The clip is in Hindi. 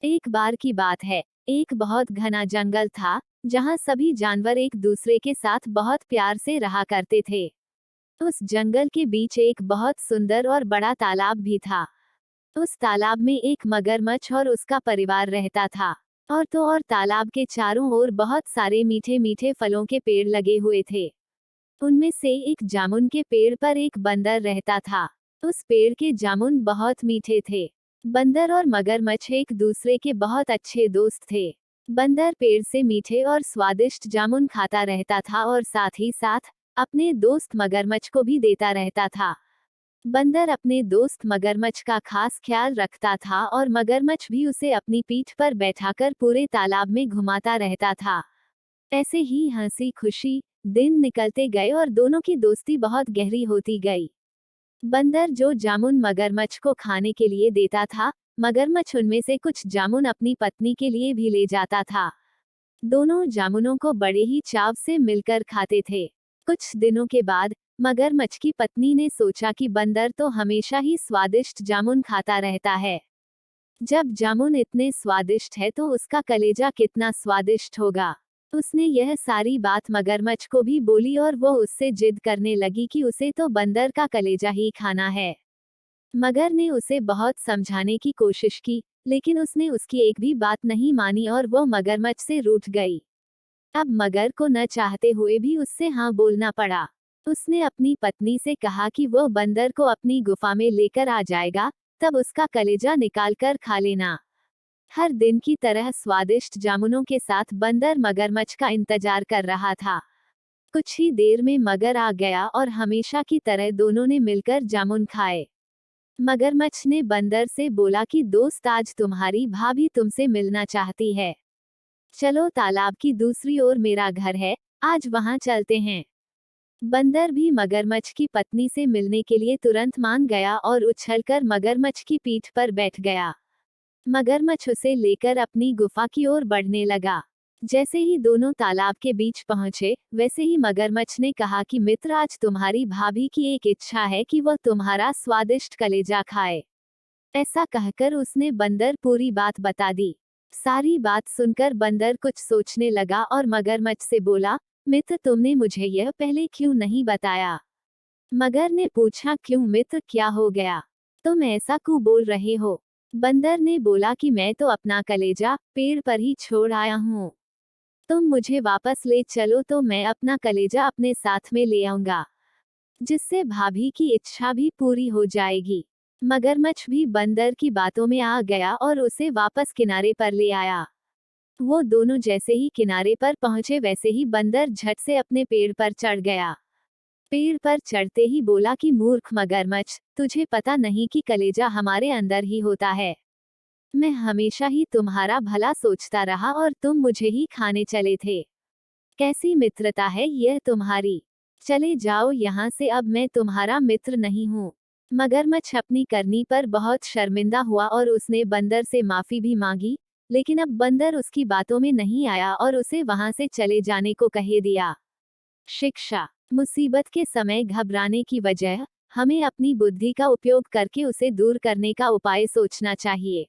एक बार की बात है, एक बहुत घना जंगल था, जहाँ सभी जानवर एक दूसरे के साथ बहुत प्यार से रहा करते थे। उस जंगल के बीच एक बहुत सुंदर और बड़ा तालाब भी था। उस तालाब में एक मगरमच्छ और उसका परिवार रहता था। और तो और तालाब के चारों ओर बहुत सारे मीठे मीठे फलों के पेड़ लगे हुए थे। उनमें से एक जामुन के पेड़ पर एक बंदर रहता था। उस पेड़ के जामुन बहुत मीठे थे। बंदर और मगरमच्छ एक दूसरे के बहुत अच्छे दोस्त थे। बंदर पेड़ से मीठे और स्वादिष्ट जामुन खाता रहता था और साथ ही साथ अपने दोस्त मगरमच्छ को भी देता रहता था। बंदर अपने दोस्त मगरमच्छ का खास ख्याल रखता था और मगरमच्छ भी उसे अपनी पीठ पर बैठाकर पूरे तालाब में घुमाता रहता था। ऐसे ही हंसी खुशी दिन निकलते गए और दोनों की दोस्ती बहुत गहरी होती गई। बंदर जो जामुन मगरमच्छ को खाने के लिए देता था, मगरमच्छ उनमें से कुछ जामुन अपनी पत्नी के लिए भी ले जाता था। दोनों जामुनों को बड़े ही चाव से मिलकर खाते थे। कुछ दिनों के बाद मगरमच्छ की पत्नी ने सोचा कि बंदर तो हमेशा ही स्वादिष्ट जामुन खाता रहता है। जब जामुन इतने स्वादिष्ट है तो उसका कलेजा कितना स्वादिष्ट होगा। उसने यह सारी बात मगरमच्छ को भी बोली और वो उससे जिद करने लगी कि उसे तो बंदर का कलेजा ही खाना है। मगर ने उसे बहुत समझाने की कोशिश की, लेकिन उसने उसकी एक भी बात नहीं मानी और वो मगरमच्छ से रूठ गई। अब मगर को न चाहते हुए भी उससे हाँ बोलना पड़ा। उसने अपनी पत्नी से कहा कि वो बंदर को अपनी गुफा में लेकर आ जाएगा, तब उसका कलेजा निकाल कर खा लेना। हर दिन की तरह स्वादिष्ट जामुनों के साथ बंदर मगरमच्छ का इंतजार कर रहा था। कुछ ही देर में मगर आ गया और हमेशा की तरह दोनों ने मिलकर जामुन खाए। मगरमच्छ ने बंदर से बोला कि दोस्त, आज तुम्हारी भाभी तुमसे मिलना चाहती है। चलो, तालाब की दूसरी ओर मेरा घर है, आज वहां चलते हैं। बंदर भी मगरमच्छ की पत्नी से मिलने के लिए तुरंत मान गया और उछलकर मगरमच्छ की पीठ पर बैठ गया। मगरमच्छ उसे लेकर अपनी गुफा की ओर बढ़ने लगा। जैसे ही दोनों तालाब के बीच पहुंचे, वैसे ही मगरमच्छ ने कहा कि मित्र, आज तुम्हारी भाभी की एक इच्छा है कि वह तुम्हारा स्वादिष्ट कलेजा खाए। ऐसा कहकर उसने बंदर पूरी बात बता दी। सारी बात सुनकर बंदर कुछ सोचने लगा और मगरमच्छ से बोला, मित्र, तुमने मुझे यह पहले क्यों नहीं बताया? मगर ने पूछा, क्यों मित्र, क्या हो गया? तुम ऐसा क्यों बोल रहे हो? बंदर ने बोला कि मैं तो अपना कलेजा पेड़ पर ही छोड़ आया हूँ। तुम मुझे वापस ले चलो तो मैं अपना कलेजा अपने साथ में ले आऊंगा, जिससे भाभी की इच्छा भी पूरी हो जाएगी। मगरमच्छ भी बंदर की बातों में आ गया और उसे वापस किनारे पर ले आया। वो दोनों जैसे ही किनारे पर पहुंचे, वैसे ही बंदर झट से अपने पेड़ पर चढ़ गया। पेड़ पर चढ़ते ही बोला कि मूर्ख मगरमच्छ, तुझे पता नहीं कि कलेजा हमारे अंदर ही होता है। मैं हमेशा ही तुम्हारा भला सोचता रहा और तुम मुझे ही खाने चले थे। कैसी मित्रता है यह तुम्हारी? चले जाओ यहाँ से, अब मैं तुम्हारा मित्र नहीं हूँ। मगरमच्छ अपनी करनी पर बहुत शर्मिंदा हुआ और उसने बंदर से माफी भी मांगी, लेकिन अब बंदर उसकी बातों में नहीं आया और उसे वहां से चले जाने को कह दिया। शिक्षा: मुसीबत के समय घबराने की बजाय हमें अपनी बुद्धि का उपयोग करके उसे दूर करने का उपाय सोचना चाहिए।